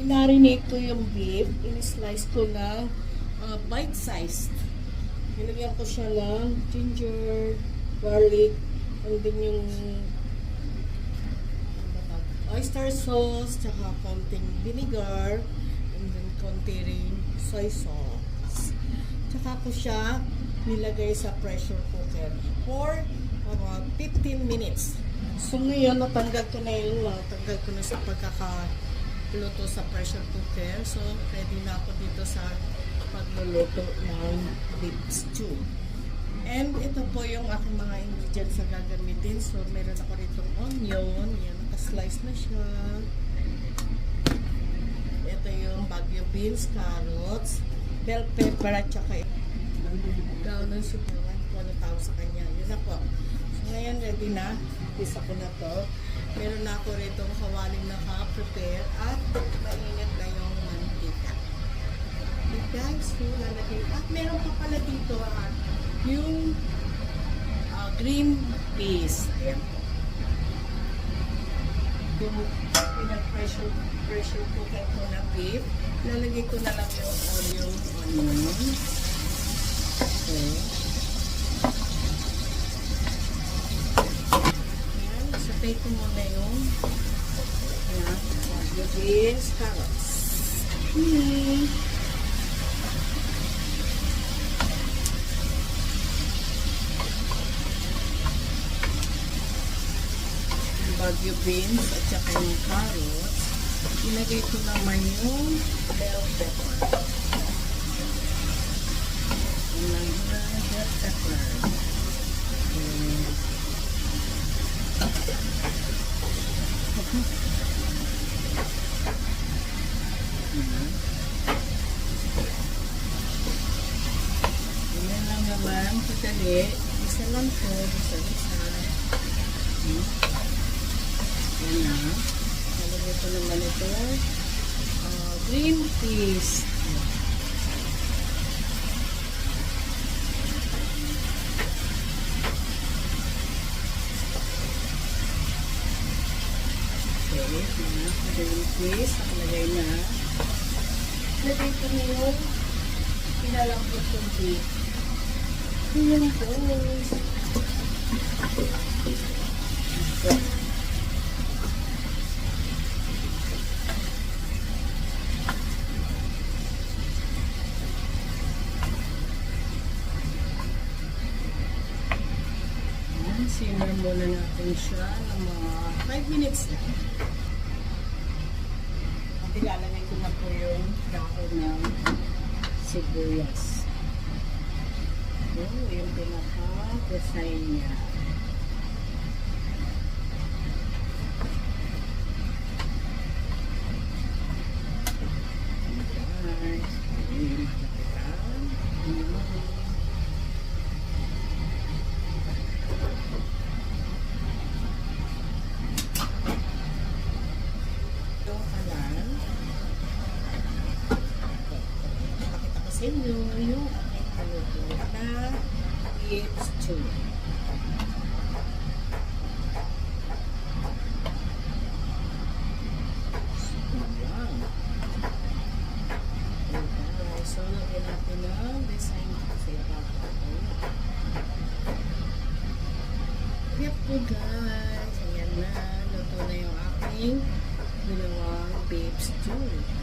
Pinarinate ko yung beef. In-slice ko na bite-sized. Nilagyan ko siya ng ginger, garlic, and then yung oyster sauce, tsaka konting vinegar, and then konti rin soy sauce. Tsaka ko siya nilagay sa pressure cooker for about 15 minutes. So ngayon, natanggal ko na sa pagkakaluto sa pressure cooker. So ready na ako dito sa pagluluto ng beef stew. And ito po yung aking mga ingredients na gagamitin. So meron ako ritong onion, yan, naka-slice na siya. Ito yung Baguio beans, carrots, bell pepper, at saka brown sugar. Ano tawag sa kanya? Yun na po. So ngayon ready na. Isa ko na to. Meron na ako ritong kawaling naka-prepare at mainit na yung mantika. Okay guys, so lalagay. At meron pa pala dito yung green peas. Ayan po. Yung pressure cooker ko na beef. Lalagay ko na lang yung onion. Okay. Ayan, satay ko muna yung beans, carrots. Baguio beans at saka yung carrots. Ilagay ko naman yung bell pepper. Bell pepper. Yan lang naman. Kadali. Isa lang po. Isa. Yan na. Nalagay ko naman ito. Green peas. Okay. Green peas. Nakalagay na. Lagay ko na yung pinalangkot yung beef. Ayan po. Simmer muna natin siya ng mga 5 minutes lang. At ilalagay ko na po yung dahon ng sibuyas. So, yung pinaka-design niya. Sa inyo yung aking haluto na beef stew. Ayan. Okay, so lagyan natin ng design kasi yep po guys. Ayan na. Luto na yung aking ginawang beef stew.